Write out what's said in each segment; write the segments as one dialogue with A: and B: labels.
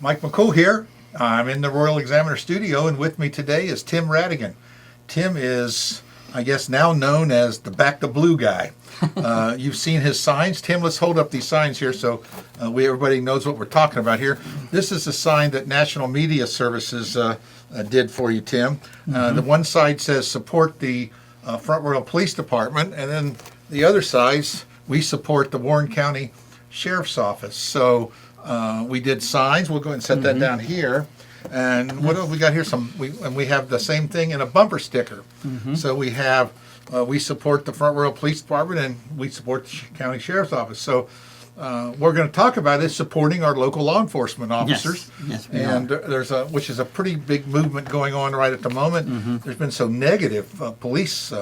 A: Mike McCool here. I'm in the Royal Examiner studio, and with me today is Tim Ratigan. Tim is, I guess, now known as the Back to Blue guy. You've seen his signs. Tim, let's hold up these signs here so everybody knows what we're talking about here. This is a sign that National Media Services did for you, Tim. The one side says support the Front Royal Police Department, and then the other side, we support the Warren County Sheriff's Office. So we did signs. We'll go ahead and set that down here. And what have we got here? We have the same thing in a bumper sticker. So we have we support the Front Royal Police Department and we support the County Sheriff's Office. So we're going to talk about is supporting our local law enforcement officers.
B: Yes,
A: and which is a pretty big movement going on right at the moment. There's been so negative police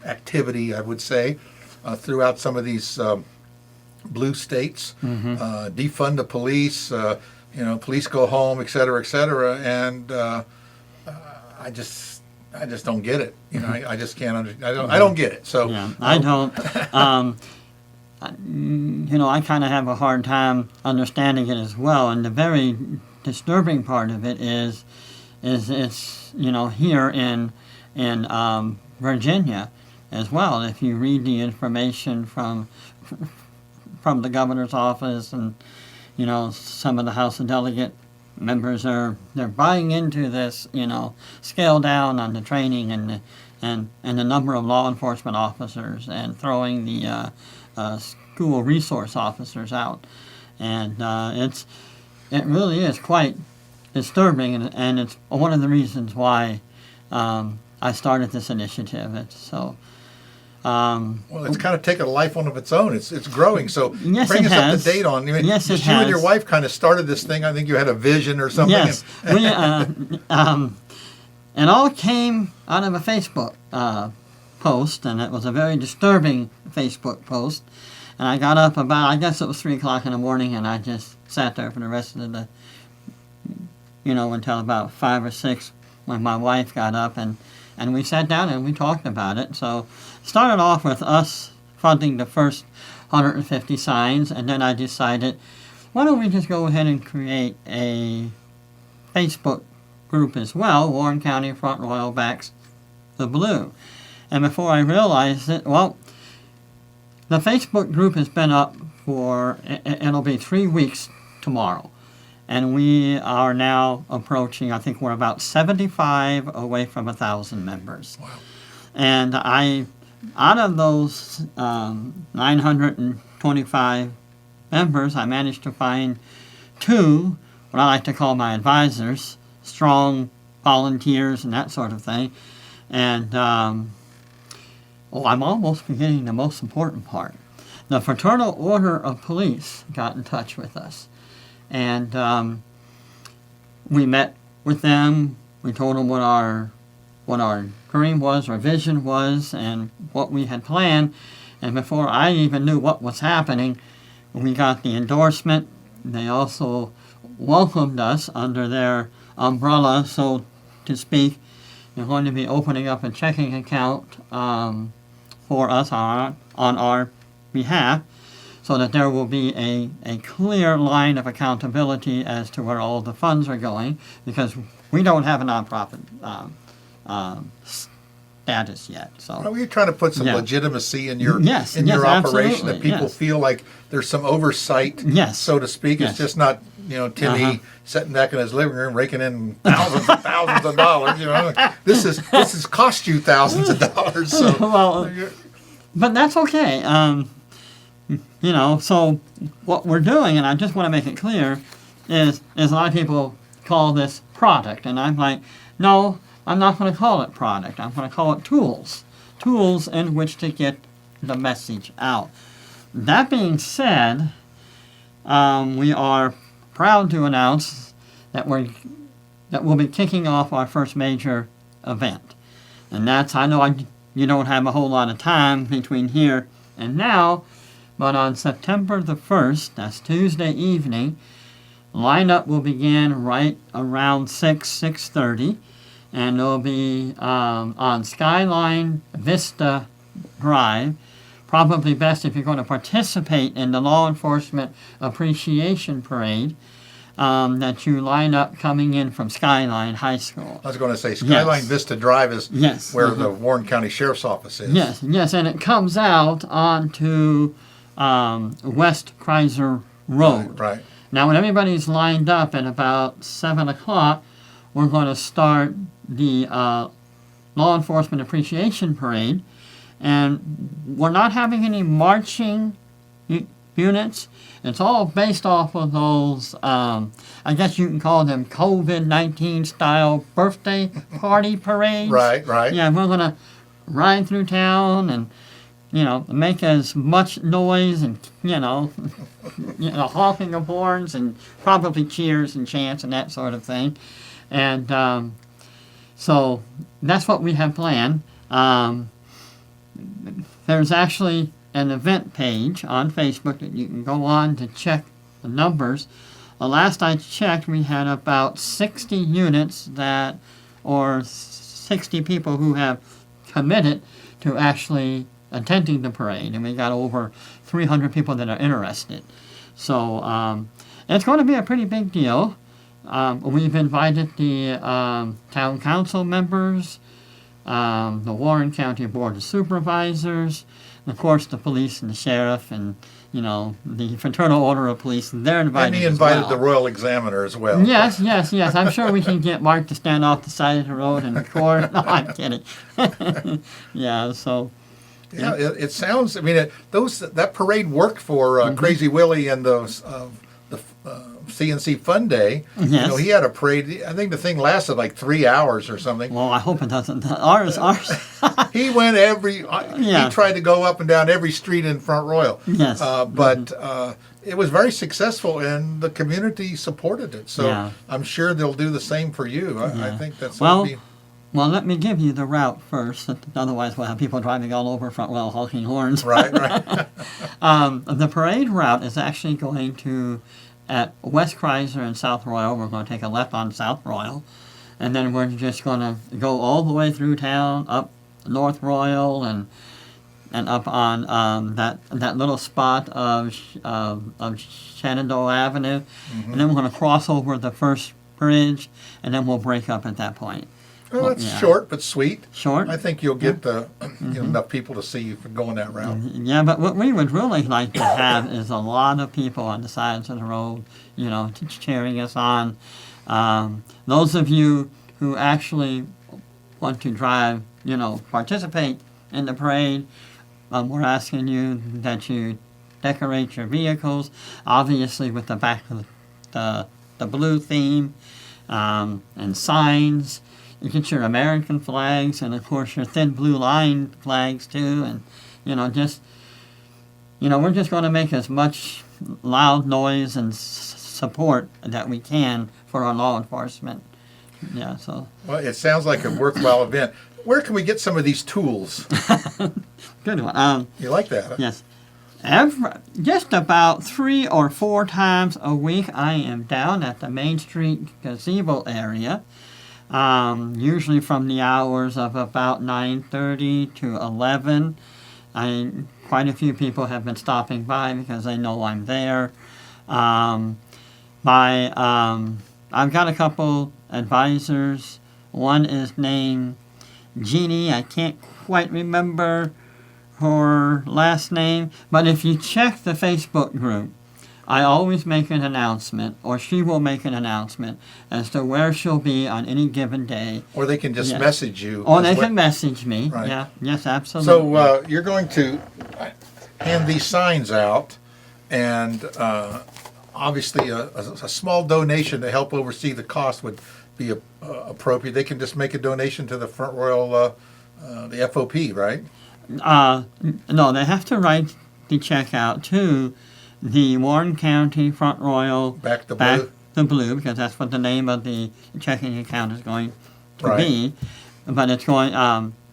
A: activity, I would say, throughout some of these blue states. Defund the police, police go home, et cetera, and I just don't get it. I just can't understand. I don't get it. So
B: yeah, I don't. I kind of have a hard time understanding it as well. And the very disturbing part of it is it's here in Virginia as well. If you read the information from the governor's office and some of the House of Delegate members they're buying into this scale down on the training and the number of law enforcement officers and throwing the school resource officers out, and it really is quite disturbing, and it's one of the reasons why I started this initiative.
A: Well, it's kind of taken a life on of its own. It's growing. So
B: yes,
A: bring
B: it
A: us up
B: has.
A: to date on.
B: Yes, it
A: you
B: has.
A: and your wife kind of started this thing. I think you had a vision or something.
B: Yes, it all came out of a Facebook post, and it was a very disturbing Facebook post. And I got up about, I guess it was 3 o'clock in the morning, and I just sat there for the rest of the, until about 5 or 6 when my wife got up, and we sat down and we talked about it. So started off with us funding the first 150 signs, and then I decided, why don't we just go ahead and create a Facebook group as well, Warren County Front Royal Backs the Blue. And before I realized it, the Facebook group has been up for, it'll be 3 weeks tomorrow. And we are now approaching, I think we're about 75 away from 1,000 members.
A: Wow.
B: And out of those 925 members, I managed to find 2, what I like to call my advisors, strong volunteers and that sort of thing. And I'm almost forgetting the most important part. The Fraternal Order of Police got in touch with us. And we met with them. We told them what our dream was, our vision was, and what we had planned. And before I even knew what was happening, we got the endorsement. They also welcomed us under their umbrella, so to speak. They're going to be opening up a checking account for us on our behalf, so that there will be a clear line of accountability as to where all the funds are going, because we don't have a nonprofit status yet. So
A: we're trying to put some legitimacy in your operation,
B: absolutely,
A: that people feel like there's some oversight, so to speak. It's just not Timmy sitting back in his living room raking in thousands and thousands of dollars. This has cost you thousands of dollars. So.
B: But that's okay. So what we're doing, and I just want to make it clear, is a lot of people call this product, and I'm like, no, I'm not going to call it product. I'm going to call it tools in which to get the message out. That being said, we are proud to announce that we'll be kicking off our first major event, and that's, I know you don't have a whole lot of time between here and now. But on September the 1st, that's Tuesday evening, lineup will begin right around 6:30, and it'll be on Skyline Vista Drive, probably best if you're going to participate in the Law Enforcement Appreciation Parade, that you line up coming in from Skyline High School.
A: I was going to say Skyline Vista Drive is
B: Yes.
A: where the Warren County Sheriff's Office is.
B: Yes, and it comes out onto West Kreiser Road.
A: Right.
B: Now, when everybody's lined up at about 7 o'clock, we're going to start the Law Enforcement Appreciation Parade. And we're not having any marching units. It's all based off of those, I guess you can call them COVID-19 style birthday party parades.
A: Right.
B: Yeah, we're going to ride through town and, make as much noise and, honking of horns and probably cheers and chants and that sort of thing. And so that's what we have planned. There's actually an event page on Facebook that you can go on to check the numbers. Last I checked, we had about 60 units or 60 people who have committed to actually attending the parade, and we got over 300 people that are interested. So it's going to be a pretty big deal. We've invited the town council members, the Warren County Board of Supervisors, and of course the police and the sheriff and the Fraternal Order of Police. They're invited.
A: And he invited
B: as well.
A: the Royal Examiner as well.
B: Yes. I'm sure we can get Mark to stand off the side of the road and record. No, I'm kidding. Yeah. So.
A: Yeah, it sounds. I mean, that parade worked for Crazy Willie and the CNC Fun Day.
B: Yes.
A: He had a parade. I think the thing lasted like 3 hours or something.
B: Well, I hope it doesn't. Ours.
A: He went he tried to go up and down every street in Front Royal.
B: Yes.
A: But it was very successful, and the community supported it. So I'm sure they'll do the same for you. I think that's
B: Well, let me give you the route first. Otherwise, we'll have people driving all over Front Royal honking horns.
A: Right.
B: The parade route is actually going to, at West Kreiser and South Royal, we're going to take a left on South Royal. And then we're just going to go all the way through town, up North Royal, and up on that little spot of Shenandoah Avenue.
A: Mm-hmm.
B: And then we're going to cross over the first bridge, and then we'll break up at that point.
A: Well, that's short but sweet.
B: Short.
A: I think you'll get enough people to see you for going that route.
B: Yeah, but what we would really like to have is a lot of people on the sides of the road, cheering us on. Those of you who actually want to drive, participate in the parade, we're asking you that you decorate your vehicles, obviously with the back of the blue theme, and signs. You get your American flags and, of course, your thin blue line flags, too. And, we're just going to make as much loud noise and support that we can for our law enforcement. Yeah, so. Well,
A: it sounds like a worthwhile event. Where can we get some of these tools?
B: Good one.
A: You like that, huh?
B: Yes. Just about 3 or 4 times a week, I am down at the Main Street gazebo area. Usually from the hours of about 9:30 to 11. Quite a few people have been stopping by because they know I'm there. I've got a couple advisors. One is named Jeannie. I can't quite remember her last name, but if you check the Facebook group, I always make an announcement, or she will make an announcement, as to where she'll be on any given day.
A: Or they can just message you.
B: Or they can message me.
A: Right.
B: Yeah. Yes, absolutely.
A: So you're going to hand these signs out, and obviously a small donation to help oversee the cost would be appropriate. They can just make a donation to the Front Royal, the FOP, right?
B: No, they have to write the check out to the Warren County Front Royal
A: Back the
B: Blue, because that's what the name of the checking account is going to
A: Right.
B: be. But it's going.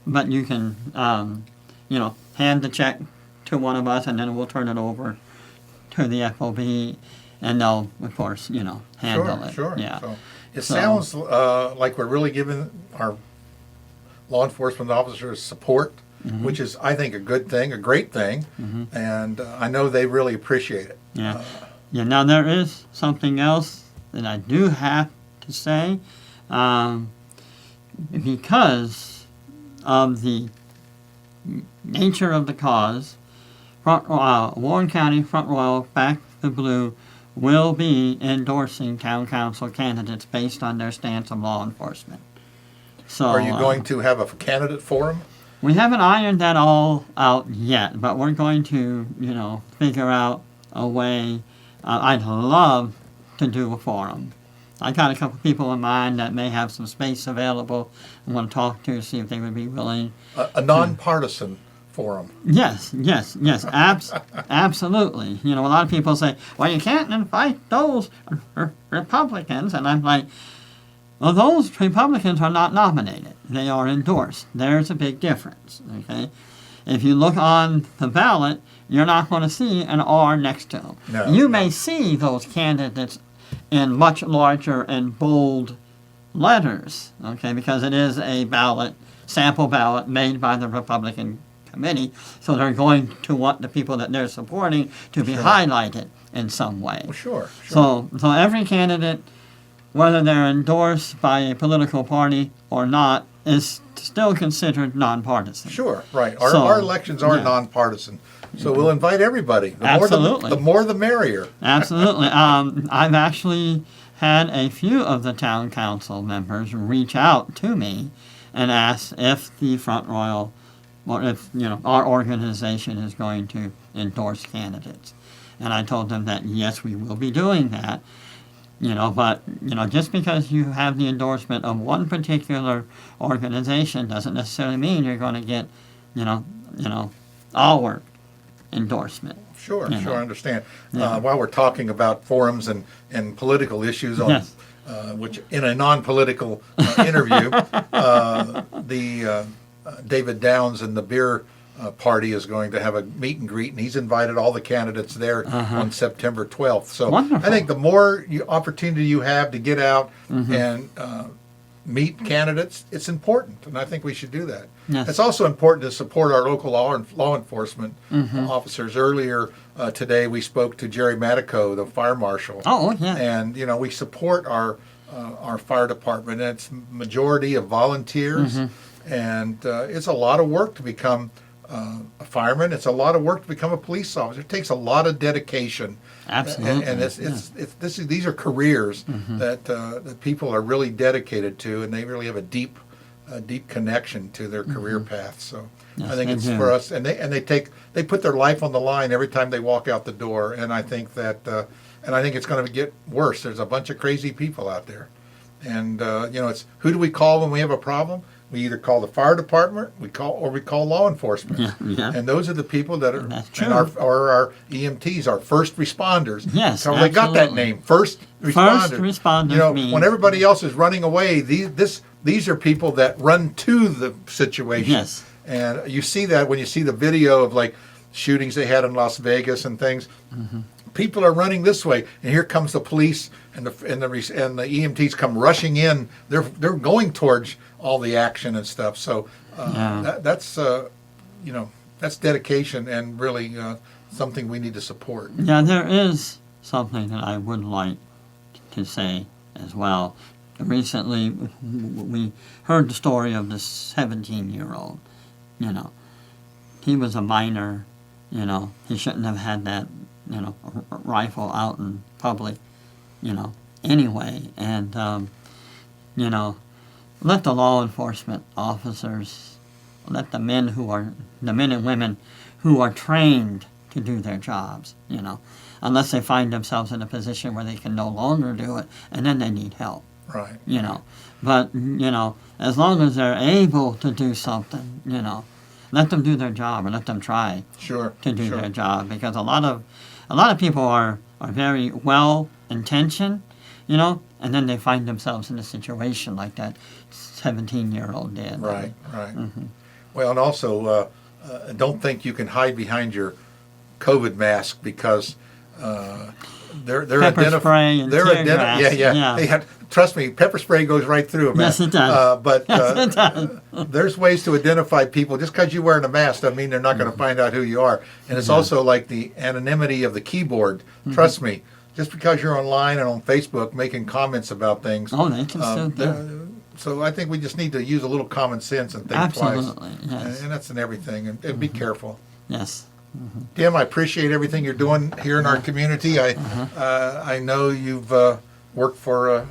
B: But you can, hand the check to one of us, and then we'll turn it over to the FOB, and they'll, of course, handle it.
A: Sure.
B: Yeah.
A: So it sounds like we're really giving our law enforcement officers support. which is, I think, a good thing, a great thing, and I know they really appreciate it.
B: Yeah. Now there is something else that I do have to say, because of the nature of the cause. Warren County Front Royal Back the Blue will be endorsing town council candidates based on their stance of law enforcement. So,
A: Are you going to have a candidate forum?
B: We haven't ironed that all out yet, but we're going to, figure out a way. I'd love to do a forum. I got a couple people in mind that may have some space available. I want to talk to, see if they would be willing.
A: A nonpartisan forum.
B: Yes, absolutely. A lot of people say, well, you can't invite those Republicans. And I'm like, well, those Republicans are not nominated. They are endorsed. There's a big difference, okay? If you look on the ballot, you're not going to see an R next to them.
A: No,
B: you may see those candidates in much larger and bold letters, okay, because it is a sample ballot made by the Republican committee, so they're going to want the people that they're supporting to be highlighted in some way.
A: Well, sure.
B: So every candidate, whether they're endorsed by a political party or not, is still considered nonpartisan.
A: Sure, right. Our elections are nonpartisan, so we'll invite everybody. The more the merrier.
B: Absolutely. I've actually had a few of the town council members reach out to me and ask if the Front Royal, or if our organization is going to endorse candidates, and I told them that yes, we will be doing that. But just because you have the endorsement of one particular organization doesn't necessarily mean you're going to get, our endorsement.
A: Sure, I understand. While we're talking about forums and political issues, which in a non-political interview, David Downs and the beer party is going to have a meet and greet, and he's invited all the candidates there on September 12th. So
B: Wonderful.
A: I think the more opportunity you have to get out and meet candidates, it's important, and I think we should do that.
B: Yes.
A: It's also important to support our local law enforcement officers. Earlier today, we spoke to Jerry Matico, the fire marshal.
B: Oh, yeah.
A: And we support our fire department. And it's majority of volunteers, and it's a lot of work to become a fireman. It's a lot of work to become a police officer. It takes a lot of dedication.
B: Absolutely.
A: And these are careers that people are really dedicated to, and they really have a deep connection to their career path. So
B: Yes,
A: I think it's
B: do.
A: for us, and they put their life on the line every time they walk out the door. And I think that it's going to get worse. There's a bunch of crazy people out there, and it's who do we call when we have a problem? We either call the fire department, we call law enforcement.
B: Yeah.
A: And those are the people that are,
B: That's true.
A: and our EMTs, our first responders.
B: Yes,
A: so they got that
B: absolutely.
A: name, first responders.
B: First responders means-
A: when everybody else is running away, these are people that run to the situation.
B: Yes.
A: And you see that when you see the video of like shootings they had in Las Vegas and things. People are running this way, and here comes the police and the EMTs come rushing in. They're going towards all the action and stuff. So that's dedication and really something we need to support.
B: Yeah, there is something that I would like to say as well. Recently, we heard the story of this 17-year-old. He was a minor. He shouldn't have had that, rifle out in public, anyway. And, let the law enforcement officers, let the men and women who are trained to do their jobs, unless they find themselves in a position where they can no longer do it, and then they need help.
A: Right.
B: But, as long as they're able to do something, let them do their job, or let them try
A: Sure.
B: to do their job, because a lot of people are very well intentioned, and then they find themselves in a situation like that 17-year-old did.
A: Right. Well, and also don't think you can hide behind your COVID mask, because They're
B: Pepper spray and tear gas.
A: yeah. They have, trust me, pepper spray goes right through them.
B: Yes, it does.
A: But
B: Yes, it does.
A: there's ways to identify people. Just because you're wearing a mask doesn't mean they're not going to find out who you are. And it's also like the anonymity of the keyboard. Trust me, just because you're online and on Facebook making comments about things.
B: Oh, they can still do.
A: So I think we just need to use a little common sense and think
B: Absolutely,
A: twice.
B: yes.
A: And that's in everything. And be careful.
B: Yes.
A: Tim, I appreciate everything you're doing here in our community. I know you've worked for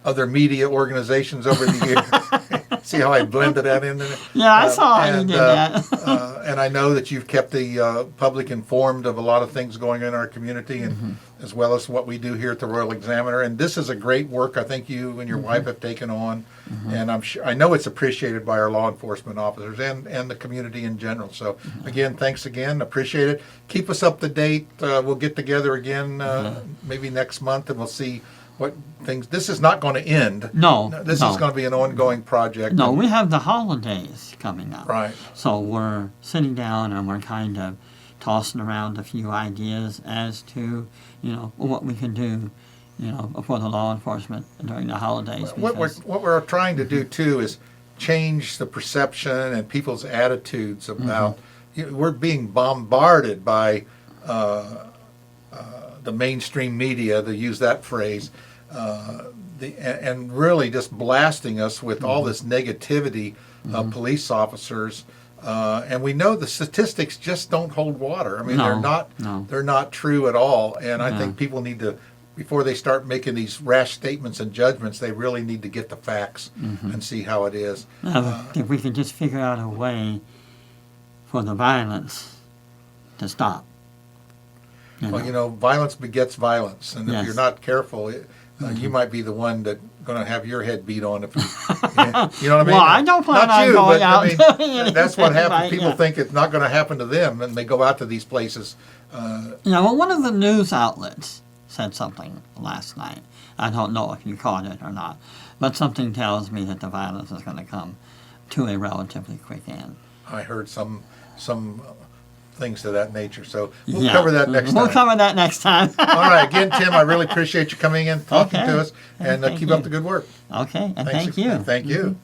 A: other media organizations over the years. See how I blended that in there?
B: Yeah, I saw how you did that.
A: And I know that you've kept the public informed of a lot of things going on in our community, and as well as what we do here at the Royal Examiner. And this is a great work I think you and your wife have taken on, and I know it's appreciated by our law enforcement officers and the community in general. So again, thanks again, appreciate it. Keep us up to date. We'll get together again maybe next month, and we'll see what things. This is not going to end.
B: No,
A: This is going to be an ongoing project.
B: No, we have the holidays coming up.
A: Right.
B: So we're sitting down and we're kind of tossing around a few ideas as to, what we can do, for the law enforcement during the holidays.
A: What we're trying to do too is change the perception and people's attitudes about. We're being bombarded by the mainstream media, to use that phrase, and really just blasting us with all this negativity of police officers. And we know the statistics just don't hold water. I mean, they're not true at all. And I think people need to, before they start making these rash statements and judgments, they really need to get the facts and see how it is.
B: If we could just figure out a way for the violence to stop.
A: Well, violence begets violence, and if
B: Yes.
A: you're not careful, you might be the one that's going to have your head beat on. If you know what I mean?
B: Well, I don't plan
A: not
B: on
A: you,
B: going
A: but
B: out.
A: I mean, that's what happens. People
B: Yeah.
A: think it's not going to happen to them, and they go out to these places.
B: Well, one of the news outlets said something last night. I don't know if you caught it or not, but something tells me that the violence is going to come to a relatively quick end.
A: I heard some things to that nature. So we'll cover that next time.
B: We'll cover that next time.
A: All right. Again, Tim, I really appreciate you coming in, talking to us, and
B: Thank
A: keep
B: you.
A: up the good work.
B: Okay, and
A: Thanks.
B: thank you.
A: Thank you.